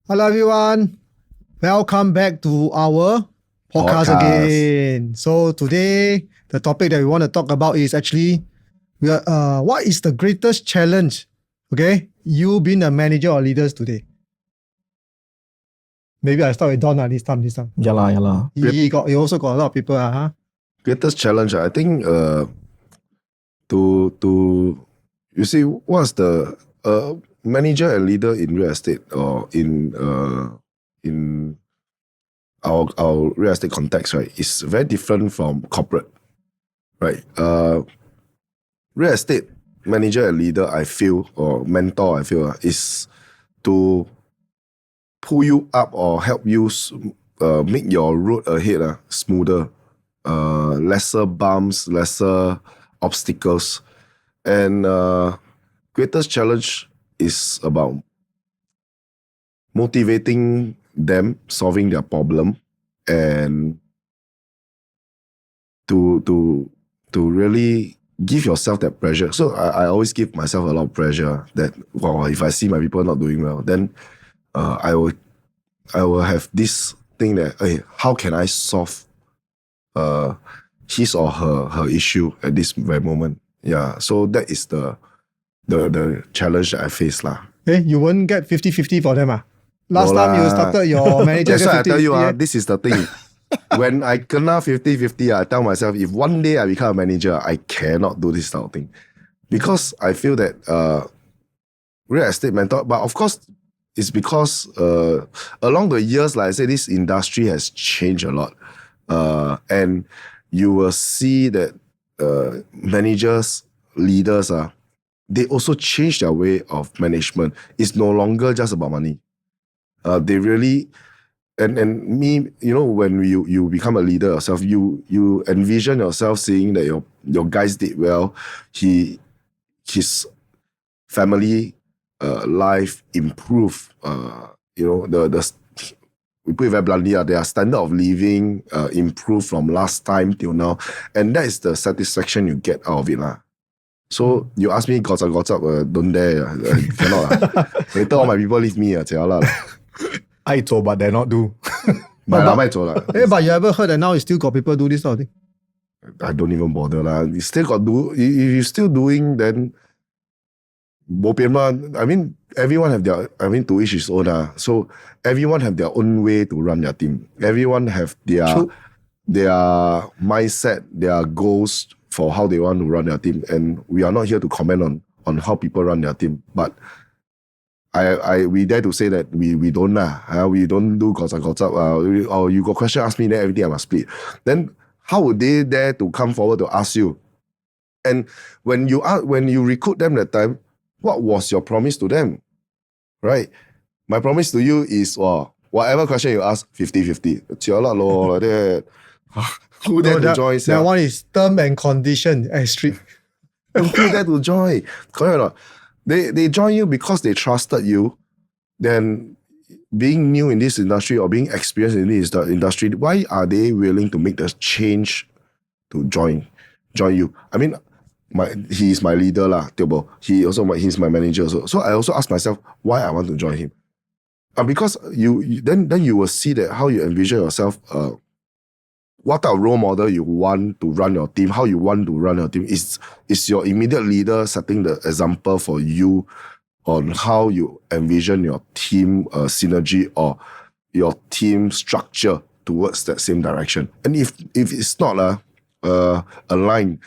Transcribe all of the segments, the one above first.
Hello everyone, welcome back to our podcast again. So today the topic that we want to talk about is actually what is the greatest challenge? Okay, you being a manager or leaders today. Maybe I start with Don this time. Yeah lah. He also got a lot of people. Greatest challenge, I think, to you see, what's the manager and leader in real estate or in our real estate context, right? Is very different from corporate, right? Real estate manager and leader, I feel, or mentor, I feel, is to pull you up or help you make your road ahead smoother. Lesser bumps, lesser obstacles. And greatest challenge is about motivating them, solving their problem, and to really give yourself that pressure. So I always give myself a lot of pressure that, if I see my people not doing well, then I will have this thing that, hey, how can I solve his or her issue at this very moment. Yeah, so that is the challenge that I face lah. Hey, you won't get 50-50 for them Last time you started your manager. That's why I tell you this is the thing. When I kena 50-50, I tell myself, if one day I become a manager, I cannot do this type of thing. Because I feel that real estate mentor, but of course, it's because along the years, like I say, this industry has changed a lot. And you will see that managers, leaders, they also change their way of management. It's no longer just about money. They really, and me, when you become a leader yourself, you envision yourself seeing that your guys did well, his family life improve. We put it very bluntly, their standard of living improved from last time till now. And that is the satisfaction you get out of it. So you ask me, gots up, don't dare. Cannot. Later all my people leave me. I told, but they're not do. But you ever heard that now you still got people do this sort of thing? I don't even bother. You still got do. If you're still doing, then I mean, everyone have to each his own. So everyone have their own way to run their team. Everyone have their mindset, their goals for how they want to run their team. And we are not here to comment on how people run their team. But we dare to say that we don't we don't do gots up. Or you got question, ask me, then everything I must split. Then how would they dare to come forward to ask you? And when you recruit them that time, what was your promise to them? Right? My promise to you is, whatever question you ask, 50-50. It's your lot, like that. Who dare to join? That one is term and condition strict. Who dare to join? Correct or not? They join you because they trusted you. Then being new in this industry or being experienced in this industry, why are they willing to make the change to join you? I mean, he is my leader Tiobo. He's my manager also. So I also ask myself why I want to join him. Because then you will see that how you envision yourself, what type of role model you want to run your team, how you want to run your team. Is your immediate leader setting the example for you on how you envision your team synergy or your team structure towards that same direction. And if it's not aligned,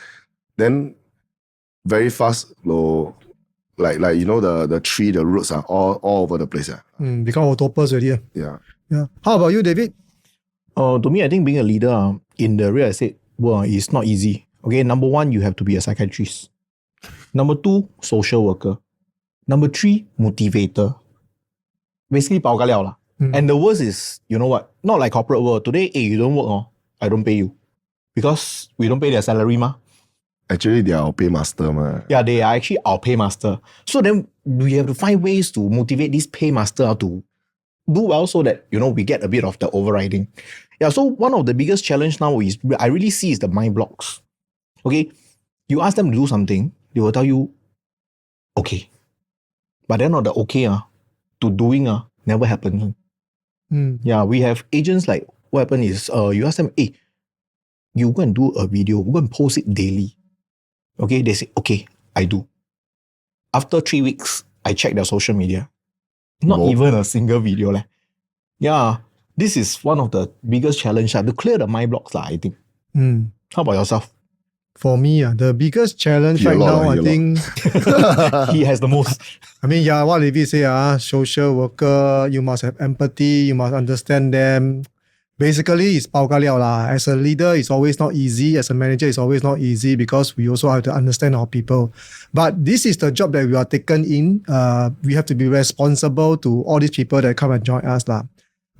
then very fast, like the tree, the roots are all over the place. Become autopus already. Yeah. How about you, David? To me, I think being a leader in the real estate world is not easy. Okay, number one, you have to be a psychiatrist. Number two, social worker. Number three, motivator. Basically, pao ka liao lah. And the worst is, you know what? Not like corporate world. Today, you don't work, I don't pay you. Because we don't pay their salary, ma. Actually, they are our paymaster, ma. Yeah, they are actually our paymaster. So then we have to find ways to motivate this paymaster to do well so that, we get a bit of the overriding. Yeah, so one of the biggest challenge now is, I really see is the mind blocks. Okay, you ask them to do something, they will tell you, okay. But then on the okay to doing, Never happens. Yeah, we have agents like, what happened is, you ask them, hey, you go and do a video, go and post it daily. Okay, they say, okay, I do. After 3 weeks, I check their social media. Not even a single video. Yeah, this is one of the biggest challenges to clear the mind blocks, I think. How about yourself? For me, the biggest challenge right now, I think... He has the most. I mean, yeah, what Levi say, social worker, you must have empathy, you must understand them. Basically, it's pao ka liao lah. As a leader, it's always not easy. As a manager, it's always not easy because we also have to understand our people. But this is the job that we are taken in. We have to be responsible to all these people that come and join us lah.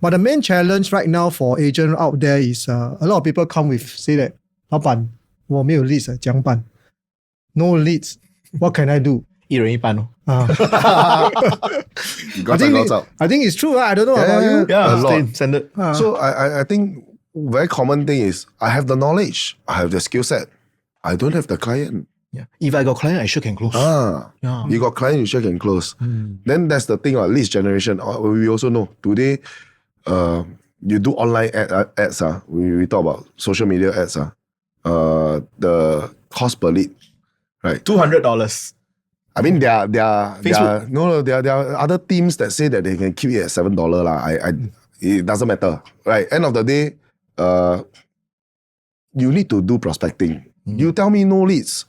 But the main challenge right now for agents out there is a lot of people come with say that, 老板，我没有 leads 怎样办? No leads. What can I do? 一人一半哦。I think it's true. I don't know about you. Yeah, a lot. Standard. So I think very common thing is I have the knowledge, I have the skill set, I don't have the client. Yeah. If I got client, I sure can close. Yeah. You got client, you sure can close. Then that's the thing, leads generation. We also know today, you do online ads. We talk about social media ads. The cost per lead, right? $200. I mean, there are other teams that say that they can keep it at $7 lah. It doesn't matter, right? End of the day, you need to do prospecting. You tell me no leads.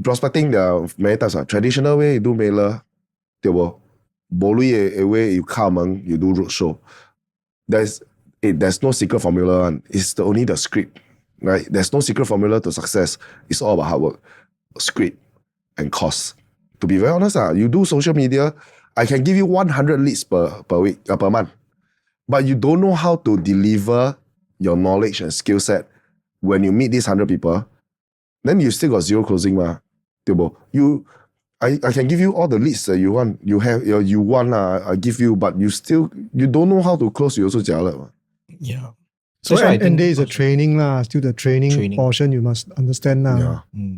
Prospecting, there are many types. Traditional way, you do mailer. Bolui way, you come, you do roadshow. There's no secret formula. It's only the script, right? There's no secret formula to success. It's all about hard work, script, and cost. To be very honest, you do social media, I can give you 100 leads per week, per month. But you don't know how to deliver your knowledge and skill set when you meet these 100 people, then you still got zero closing. I can give you all the leads that you want. I give you, but you don't know how to close, you also jialat. Yeah. So and there is a training lah, still the training portion you must understand now. Yeah.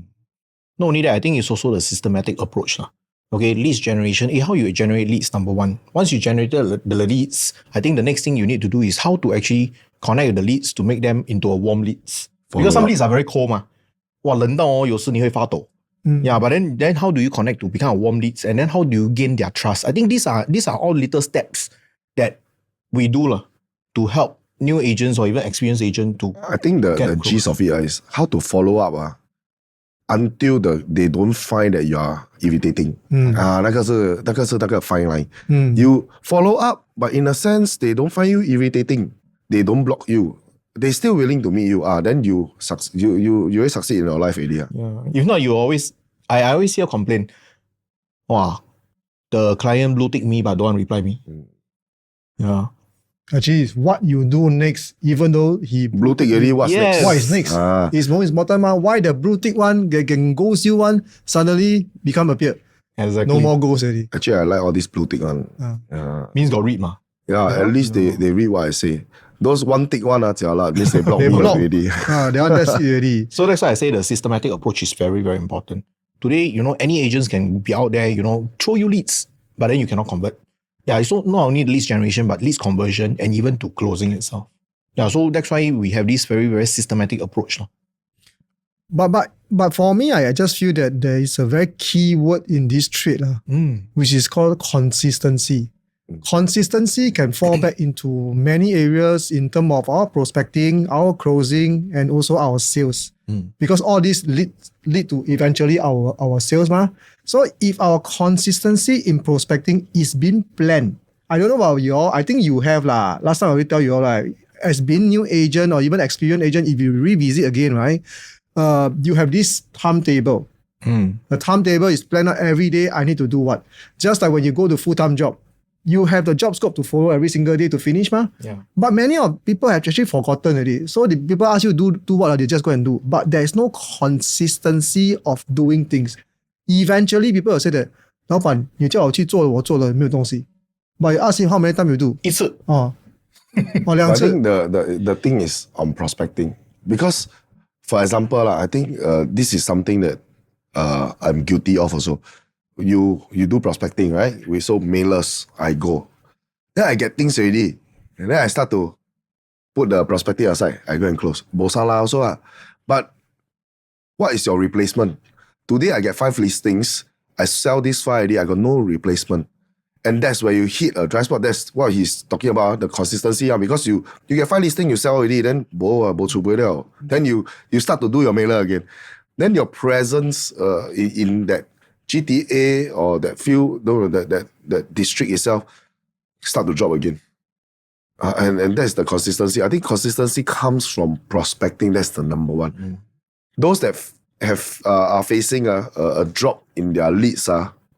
Not only that, I think it's also the systematic approach lah. Okay, leads generation. How you generate leads, number one. Once you generated the leads, I think the next thing you need to do is how to actually connect the leads to make them into a warm leads. Because some leads are very cold 嘛。哇，冷到有时你会发抖。Yeah, but then how do you connect to become a warm leads? And then how do you gain their trust? I think these are all little steps that we do to help new agents or even experienced agents to. I think the gist of it is how to follow up until they don't find that you are irritating. 那个是那个 fine line. You follow up, but in a sense they don't find you irritating. They don't block you. They still willing to meet you. Then you will succeed in your life already. Yeah. If not, I always hear complaint. Wow, the client blue tick me but don't reply me. Yeah. Actually, it's what you do next, even though he blue tick already. What's next? What is next? It's most important. Why the blue tick one can ghost you one suddenly become appear? Exactly. No more ghosts already. Actually, I like all these blue tick one. Means got read ma. Yeah, at least they read what I say. Those one tick one means they block me already. They want that's it already. So that's why I say the systematic approach is very, very important. Today, any agents can be out there, throw you leads, but then you cannot convert. Yeah, it's not only leads generation, but leads conversion and even to closing itself. Yeah, so that's why we have this very, very systematic approach. But for me, I just feel that there is a very key word in this trait, which is called consistency. Consistency can fall back into many areas in terms of our prospecting, our closing, and also our sales. Because all this lead to eventually our sales. So if our consistency in prospecting is being planned, I don't know about you all, I think you have lah. Last time I will tell you all, as being new agent or even experienced agent, if you revisit again, right, you have this timetable. The timetable is planned out every day. I need to do what? Just like when you go to full-time job, you have the job scope to follow every single day to finish, Yeah. But many of people have actually forgotten already. So the people ask you do what, they just go and do. But there is no consistency of doing things. Eventually, people will say that, 老板，你叫我去做，我做了没有东西。But you ask him how many times you do? 一次。I think the thing is on prospecting. Because, for example, I think this is something that I'm guilty of also. you do prospecting, right? We sold mailers, I go. Then I get things already. And then I start to put the prospecting aside. I go and close. Bosala also. But what is your replacement? Today I get 5 listings. I sell this 5 already. I got no replacement. And that's where you hit a dry spot. That's what he's talking about, the consistency. Because you get 5 listings, you sell already, then then you start to do your mailer again. Then your presence in that GTA or that field, that district itself, start to drop again. And that's the consistency. I think consistency comes from prospecting. That's the number one. Those that are facing a drop in their leads,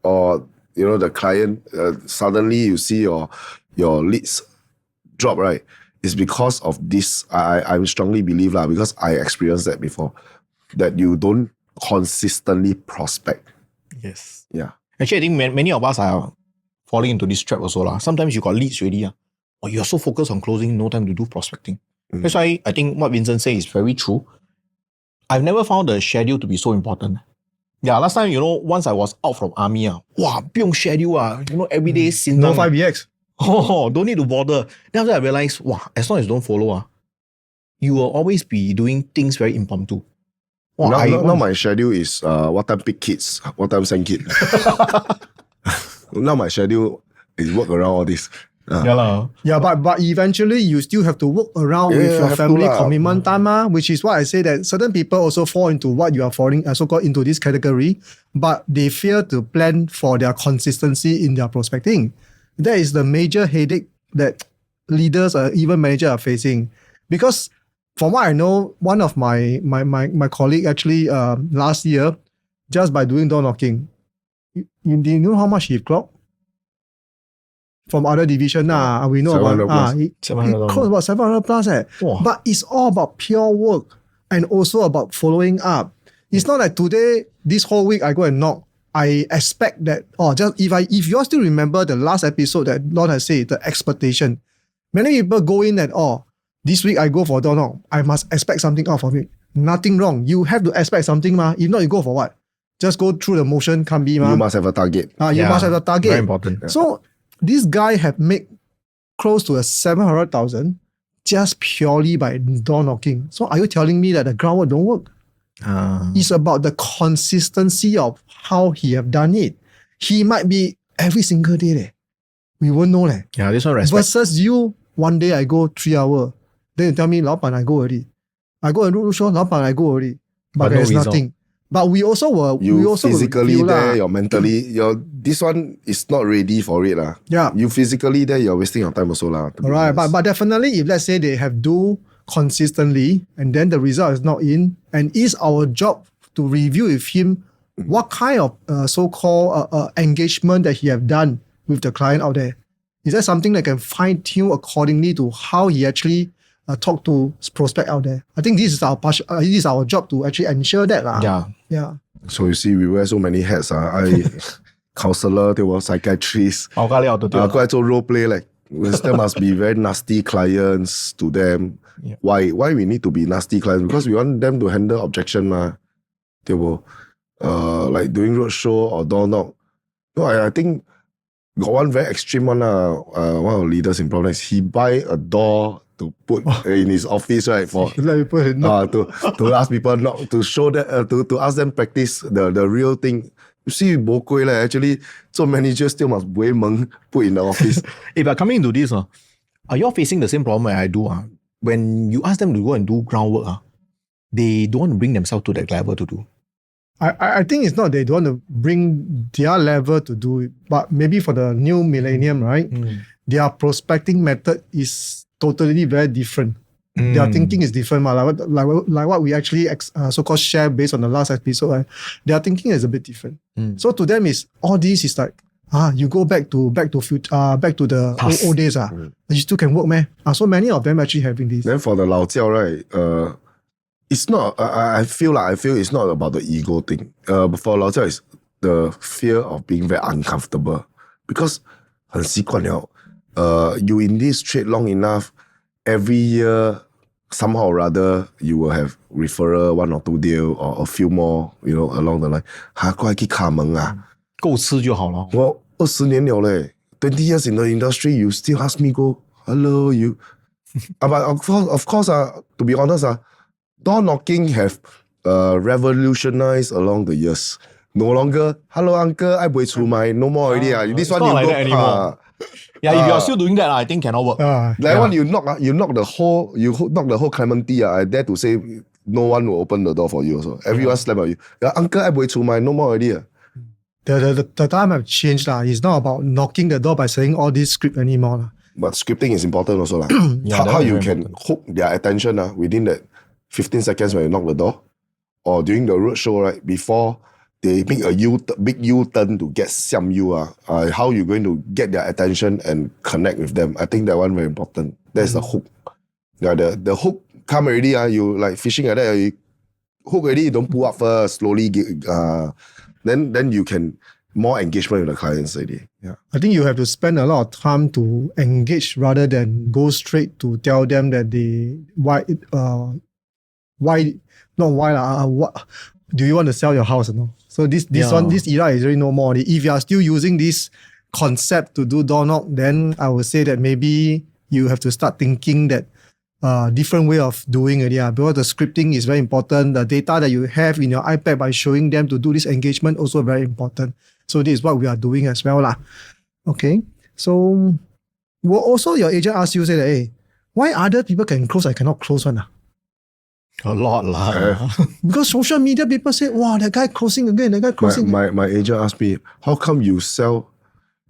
or the client suddenly you see your leads drop, right? It's because of this. I strongly believe because I experienced that before, that you don't consistently prospect. Yes. Yeah. Actually, I think many of us are falling into this trap also. Sometimes you got leads already, or you're so focused on closing, no time to do prospecting. That's why I think what Vincent says is very true. I've never found the schedule to be so important. Yeah, last time, once I was out from army, wow, 不用 schedule, every day, No 5EX. Oh, don't need to bother. Then after I realized, wow, as long as you don't follow, you will always be doing things very impromptu. Wow, now my schedule is what time pick kids, what time send kids. Now my schedule is work around all this. Yeah, but eventually you still have to work around with your family commitment time, which is why I say that certain people also fall into what you are falling, so-called into this category, but they fail to plan for their consistency in their prospecting. That is the major headache that leaders or even managers are facing. Because from what I know, one of my colleague actually last year, just by doing door knocking, do you know how much he clocked? From other division, we know about it costs about 700 plus. But it's all about pure work and also about following up. It's not like today, this whole week, I go and knock. I expect that, if you all still remember the last episode that Lord has said, the expectation. Many people go in and, this week I go for door knock. I must expect something out of it. Nothing wrong. You have to expect something, If not, you go for what? Just go through the motion, can't be, You must have a target. You must have a target. Very important. So, this guy have made close to 700,000 just purely by door knocking. So are you telling me that the groundwork don't work? It's about the consistency of how he have done it. He might be every single day. We won't know. Yeah, this one respect. Versus you, one day I go 3 hours. Then you tell me, 老板, I go already. I go and do show, 老板, I go already. But there's no nothing. But we also were physically there, you're mentally, this one is not ready for it. Yeah. You physically there, you're wasting your time also. Right, but definitely if let's say they have do consistently and then the result is not in, and it's our job to review with him what kind of so-called engagement that he have done with the client out there. Is that something that can fine-tune accordingly to how he actually talk to prospect out there? I think this is our job to actually ensure that. Yeah. So you see, we wear so many hats. I counselor, there was psychiatrist. I go to role play, there must be very nasty clients to them. Yeah. Why we need to be nasty clients? Because we want them to handle objection. They will like doing roadshow or door knock. No, I think got one very extreme one. One of the leaders in Providence, he buy a door to put in his office, right? For to ask people not to show that to ask them practice the real thing. You see, actually, so managers still must put in the office. But coming into this, are you all facing the same problem I do? When you ask them to go and do groundwork, they don't want to bring themselves to that level to do. I think it's not they don't want to bring their level to do it, but maybe for the new millennium, right? Their prospecting method is totally very different. Their thinking is different. Like what we actually so-called share based on the last episode, right? Their thinking is a bit different. So to them is all this is like, you go back to the old days. You still can work, man. So many of them actually having this. Then for the Lao Jiao, right? It's not. I feel it's not about the ego thing. But for Lao Jiao, it's the fear of being very uncomfortable because 很习惯了. You in this trade long enough, every year somehow or other you will have referral, 1 or 2 deal or a few more, along the line. 够吃就好了。我20年了嘞，20 years in the industry, you still ask me go, hello, you. But of course, to be honest, door knocking have revolutionized along the years. No longer, hello uncle, I buy through my, no more already. This It's one not you like go, that anymore. Yeah, if you are still doing that, I think cannot work. That one you knock the whole Clementi. I dare to say no one will open the door for you also. Everyone slam at you. Uncle, I buy through my, no more already. The time have changed. It's not about knocking the door by saying all this script anymore. But scripting is important also. Yeah, how that is you very can important. hook their attention within that 15 seconds when you knock the door, or during the roadshow, right, before they make a big U-turn to get siam you. How you going to get their attention and connect with them? I think that one very important. That's the hook. Yeah, the hook come already. You like fishing like that. You hook already, you don't pull up first, slowly then you can more engagement with the clients already. Yeah. I think you have to spend a lot of time to engage rather than go straight to tell them that what do you want to sell your house? No? So this era is really no more. If you are still using this concept to do door knock, then I would say that maybe you have to start thinking that different way of doing it. Yeah, because the scripting is very important. The data that you have in your iPad by showing them to do this engagement also very important. So this is what we are doing as well lah. Okay, so also your agent asked you, say that, hey, why other people can close, I cannot close one? A lot lah. Because social media people say, wow, that guy closing again, that guy closing. My agent asked me, how come you sell,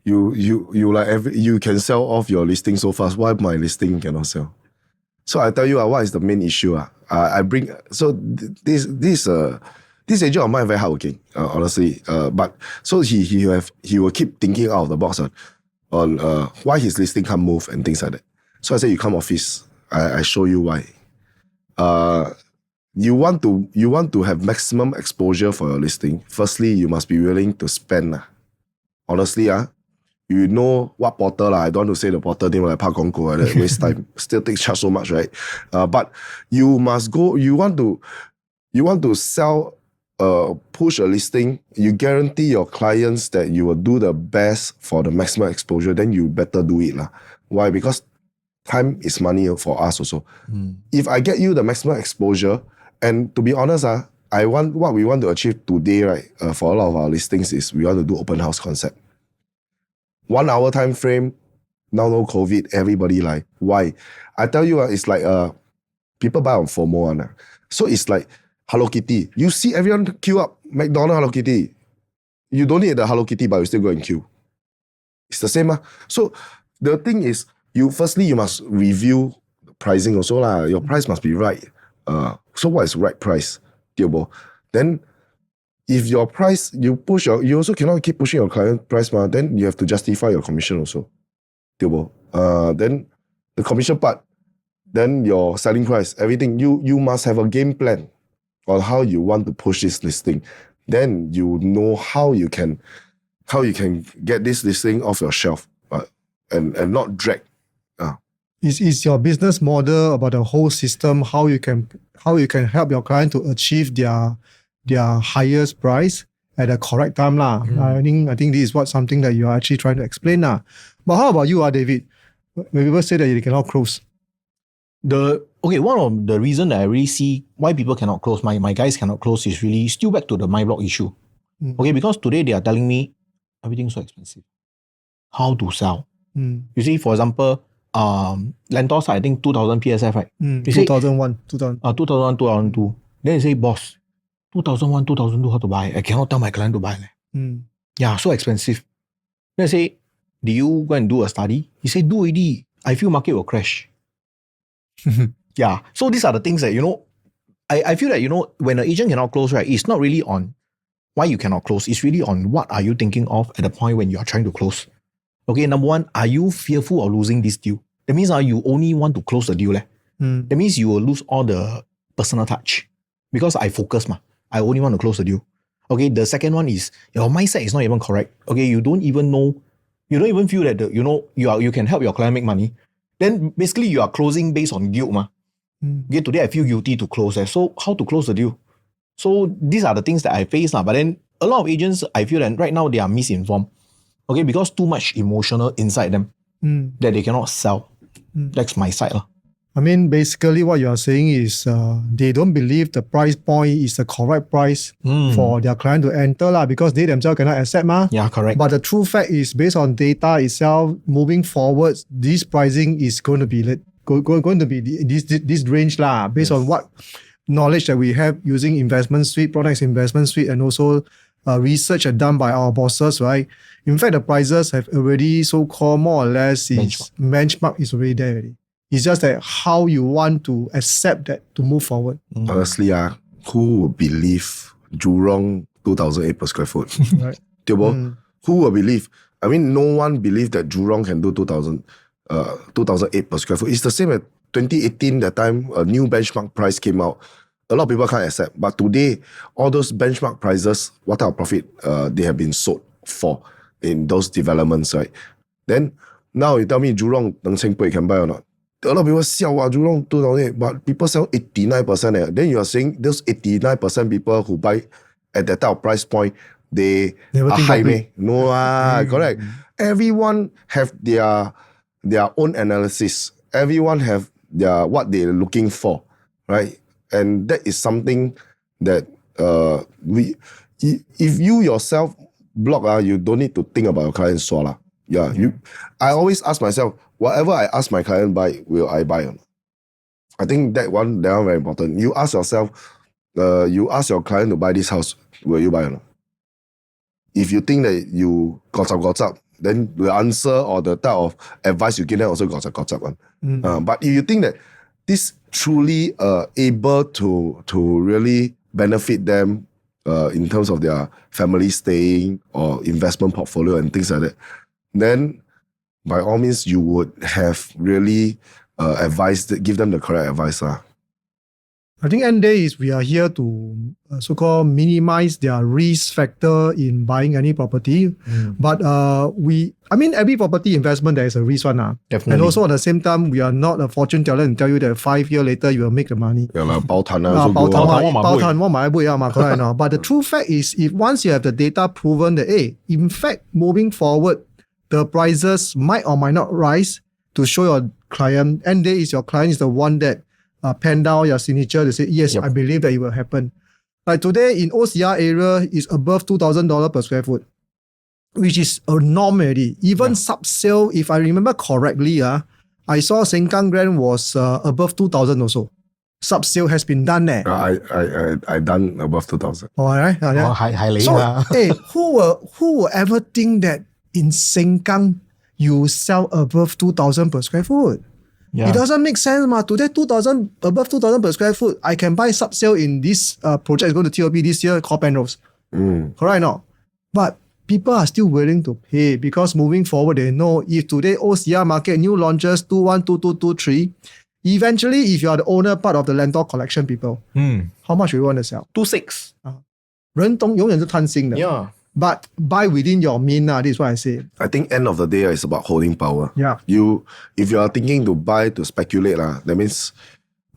you can sell off your listing so fast? Why my listing cannot sell? So I tell you what is the main issue. This agent of mine very hardworking, honestly. But so he will keep thinking out of the box on why his listing can't move and things like that. So I said, you come office, I show you why. You want to have maximum exposure for your listing. Firstly, you must be willing to spend. Honestly, you know what portal. I don't want to say the portal name like Park Gongko, that waste time. Still takes charge so much, right? But you must go. You want to sell. Push a listing, you guarantee your clients that you will do the best for the maximum exposure, then you better do it. Why? Because time is money for us also. If I get you the maximum exposure, and to be honest, what we want to achieve today, right, for a lot of our listings is we want to do open house concept. 1 hour time frame, now no COVID, everybody like, why? I tell you, it's like people buy on FOMO. So it's like, Hello Kitty. You see everyone queue up McDonald's Hello Kitty. You don't need the Hello Kitty, but you still go and queue. It's the same. So the thing is, you must review the pricing also. Your price must be right. So what is right price? Then if your price, you also cannot keep pushing your client price, then you have to justify your commission also. Then the commission part, then your selling price, everything. You must have a game plan on how you want to push this listing. Then you know how you can get this listing off your shelf, and not drag. Is your business model about the whole system, how you can help your client to achieve their highest price at the correct time lah. I think this is something that you are actually trying to explain lah. But how about you, David? When people say that you cannot close. One of the reason that I really see why people cannot close, my guys cannot close, is really still back to the my block issue. Okay, because today they are telling me everything's so expensive. How to sell? You see, for example, Lentos, I think 2000 PSF, right? 2001, 2002. Then they say, boss, 2001, 2002, how to buy? I cannot tell my client to buy. Yeah, so expensive. Then I say, do you go and do a study? He said, do already. I feel market will crash. Yeah. So these are the things that, I feel that, when an agent cannot close, right, it's not really on why you cannot close. It's really on what are you thinking of at the point when you are trying to close. Okay, number one, are you fearful of losing this deal? That means you only want to close the deal. That means you will lose all the personal touch. Because I focus, I only want to close the deal. Okay, the second one is your mindset is not even correct. Okay, you don't even know, you don't even feel that you can help your client make money. Then basically you are closing based on guilt. Okay, today I feel guilty to close. So how to close the deal? So these are the things that I face. But then a lot of agents, I feel that right now they are misinformed. Okay, because too much emotional inside them that they cannot sell. That's my side. I mean, basically what you are saying is they don't believe the price point is the correct price for their client to enter because they themselves cannot accept. Yeah, correct. But the true fact is based on data itself, moving forward, this pricing is going to be going to be this range based on what knowledge that we have using investment suite, products investment suite, and also research done by our bosses, right? In fact, the prices have already so-called more or less benchmark is already there already. It's just that how you want to accept that to move forward. Honestly, who would believe Jurong 2,008 per square foot? Right. Who would believe? I mean, no one believed that Jurong can do 2,008 per square foot. It's the same as 2018, that time a new benchmark price came out. A lot of people can't accept. But today, all those benchmark prices, what type of profit they have been sold for in those developments, right? Then, now you tell me Jurong 2,000 can buy or not? A lot of people sell Jurong 2,008, but people sell 89%. Then you are saying those 89% people who buy at that type of price point, they Never are think high. of it. No, correct. Everyone have their own analysis. Everyone have their what they're looking for, right? And that is something that if you yourself block, you don't need to think about your client swallow. Yeah, I always ask myself, whatever I ask my client buy, will I buy or not? I think that one very important. You ask yourself, you ask your client to buy this house, will you buy or not? If you think that you got up, then the answer or the type of advice you give them also got up. But if you think that this truly able to really benefit them in terms of their family staying or investment portfolio and things like that, then by all means you would have really give them the correct advice. I think end day is we are here to so-called minimize their risk factor in buying any property. But every property investment there is a risk one. Definitely. And also at the same time, we are not a fortune teller and tell you that 5 years later you will make the money. Yeah, 包攤correct or not? But the true fact is, if once you have the data proven that, in fact, moving forward, the prices might or might not rise, to show your client, end day is your client is the one that pen down your signature to say, yes, I believe that it will happen. Like today in OCR area is above $2,000 per square foot, which is a norm already. Even sub-sale, if I remember correctly, I saw Sengkang Grand was above 2,000 also. Sub-sale has been done there. I done above 2,000. All right. So, who will ever think that in Sengkang you sell above 2,000 per square foot? Yeah. It doesn't make sense. Today, above 2,000 per square foot, I can buy sub-sale in this project is going to TOP this year called Penrose. Correct or not? But people are still willing to pay because moving forward, they know if today OCR market new launches 21, 22, 23, eventually if you are the owner part of the Lentor collection people, how much do you want to sell? 26. 人永远是贪心的. Yeah. But buy within your mean, this is what I say. I think end of the day, it's about holding power. Yeah. If you are thinking to buy to speculate, that means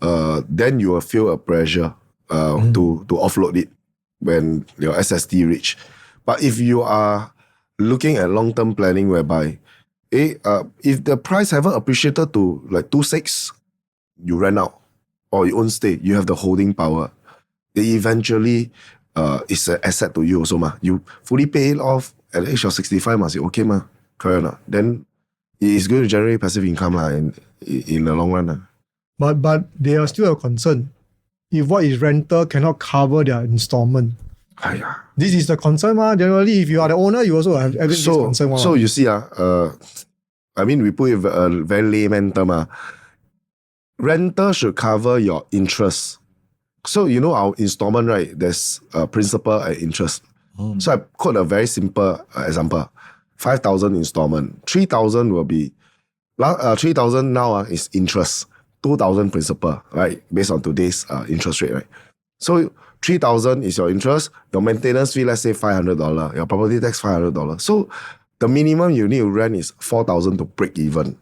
then you will feel a pressure to offload it when your SSD reach. But if you are looking at long-term planning whereby if the price haven't appreciated to like 2.6, you rent out or you own stay, you have the holding power. It eventually it's an asset to you also. You fully pay it off at the age of 65, must be okay, correct or not? Then it is going to generate passive income in the long run. But they are still a concern. If what is rental cannot cover their installment. This is the concern. Generally, if you are the owner, you also have this concern. So you see, I mean, we put it a very layman term. Rental should cover your interest. So, our installment, right? There's principal and interest. So I quote a very simple example. 5,000 installment. 3,000 will be, 3,000 now is interest. 2,000 principal, right? Based on today's interest rate, right? So 3,000 is your interest. Your maintenance fee, let's say $500. Your property tax, $500. So the minimum you need to rent is 4,000 to break even.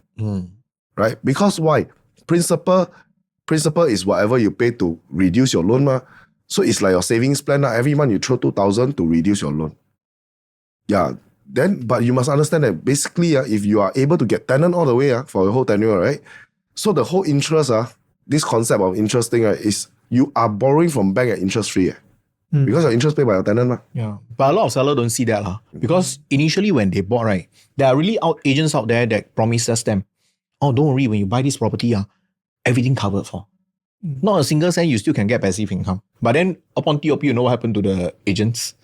Right? Because why? Principal is whatever you pay to reduce your loan. So it's like your savings plan. Every month you throw 2,000 to reduce your loan. Yeah. But you must understand that basically, if you are able to get tenant all the way for your whole tenure, right? So the whole interest, this concept of interest thing, is you are borrowing from bank at interest free. Because your interest paid by your tenant. Yeah. But a lot of sellers don't see that. Because initially when they bought, right, there are really agents out there that promises them, oh, don't worry, when you buy this property, everything covered for. Not a single cent, you still can get passive income. But then upon TOP, you know what happened to the agents?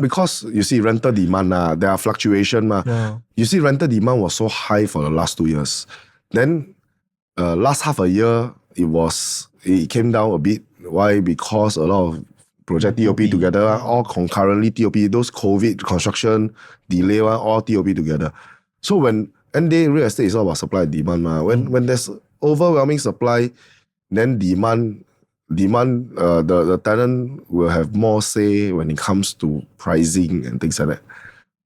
Because you see rental demand, there are fluctuation. Yeah. You see rental demand was so high for the last 2 years. Then last half a year, it came down a bit. Why? Because a lot of project TOP together, all concurrently TOP, those COVID construction delay, all TOP together. So when real estate is all about supply and demand. When there's overwhelming supply, then demand, the tenant will have more say when it comes to pricing and things like that.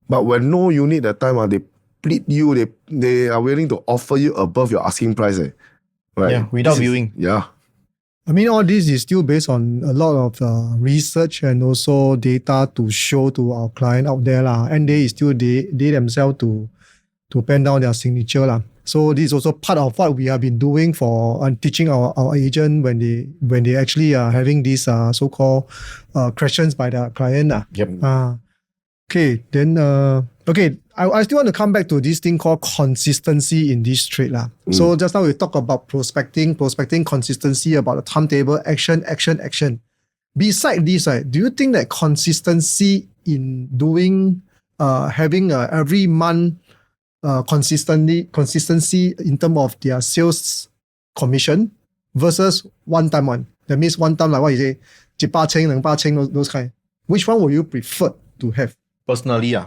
But when no unit at that time, they plead you, they are willing to offer you above your asking price. Right? Yeah, without viewing. Yeah. I mean, all this is still based on a lot of research and also data to show to our client out there. And they themselves to pen down their signature. So this is also part of what we have been doing for teaching our agent when they actually are having these so-called questions by the client. Yep. Okay, then I still want to come back to this thing called consistency in this trade. So just now we talked about prospecting consistency, about the timetable, action. Beside this, do you think that consistency in doing having every month consistency in terms of their sales commission versus one-time one? That means one time, like what you say, 1,800, 2,800, those kind. Which one would you prefer to have? Personally, if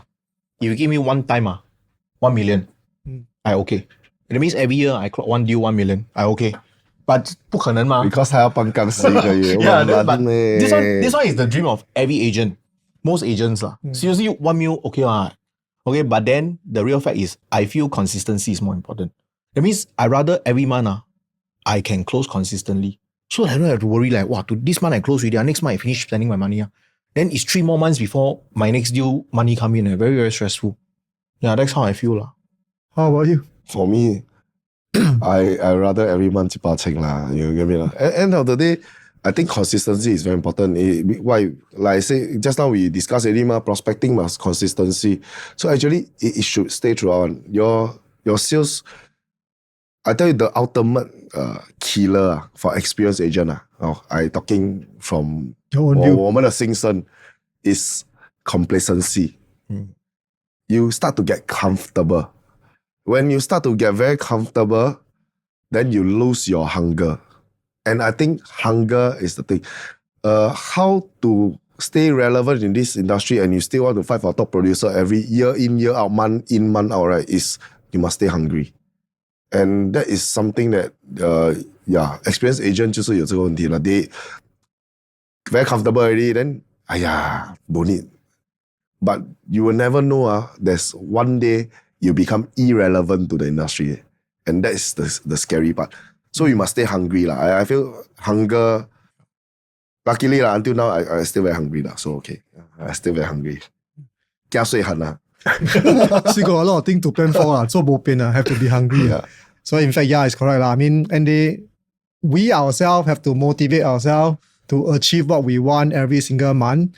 you give me one time, 1 million, I okay. It means every year I clock one deal 1 million, I okay. But 不可能嘛. Because 还要办公室一个月. Yeah, but this one is the dream of every agent. Most agents. Seriously, 1 mil, okay. Okay, but then the real fact is I feel consistency is more important. That means I rather every month I can close consistently. So I don't have to worry like, wow, this month I close with it, next month I finish spending my money. Then it's 3 more months before my next deal money come in. Very, very stressful. Yeah, that's how I feel. How about you? For me, I rather every month 1,800 you get me? End of the day, I think consistency is very important. Why? Like I say, just now we discussed already, prospecting must consistency. So actually, it should stay throughout. Your sales, I tell you, the ultimate killer for experienced agent. I talking from 我们的心声 is complacency. You start to get comfortable. When you start to get very comfortable, then you lose your hunger. And I think hunger is the thing. How to stay relevant in this industry and you still want to fight for top producer every year in, year out, month in, month out, right? Is you must stay hungry. And that is something that, experienced agent 就是有这个问题了. They very comfortable already, then, don't need. But you will never know, there's one day you become irrelevant to the industry. And that is the scary part. So you must stay hungry. I feel hunger, luckily until now, I still very hungry. So okay, I still very hungry. 加税狠啊. Still got a lot of things to plan for. So bo pian, have to be hungry. So in fact, it's correct. I mean, we ourselves have to motivate ourselves to achieve what we want every single month.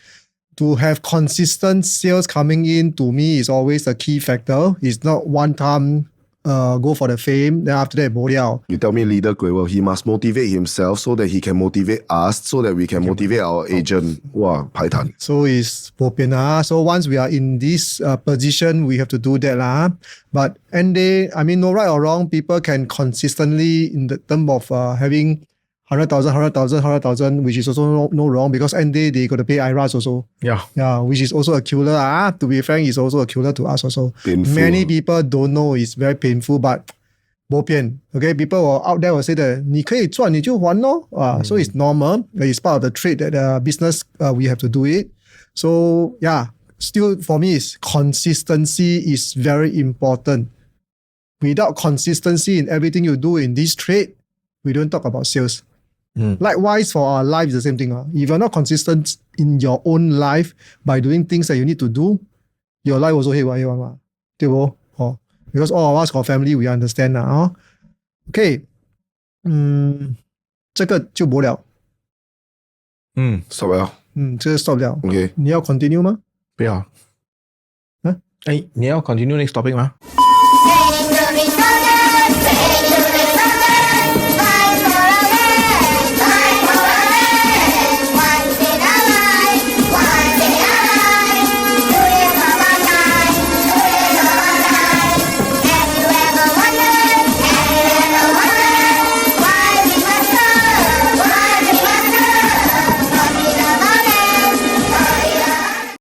To have consistent sales coming in, to me, is always a key factor. It's not one time go for the fame, then after that, bo liao. You tell me leader, he must motivate himself so that he can motivate us, so that we can motivate our agent. Wow, 排谈. So it's bo pian. So once we are in this position, we have to do that. But no right or wrong, people can consistently, in the term of having 100,000, which is also no wrong, because they got to pay IRAS also. Yeah, which is also a killer. To be frank, it's also a killer to us also. Painful. Many people don't know, it's very painful, but bo pian. Okay, people out there will say that 你可以赚你就还咯. So it's normal. It's part of the trade that business we have to do it. So still for me, consistency is very important. Without consistency in everything you do in this trade, we don't talk about sales. Likewise, for our life, it's the same thing. If you're not consistent in your own life by doing things that you need to do, your life also haywire one. Because all of us got family, we understand now. Okay. 这个就不了。 stop 了。这个 stop 了。 OK， 你要 continue 吗？不要。你要 continue next topic 吗？ Getting really started,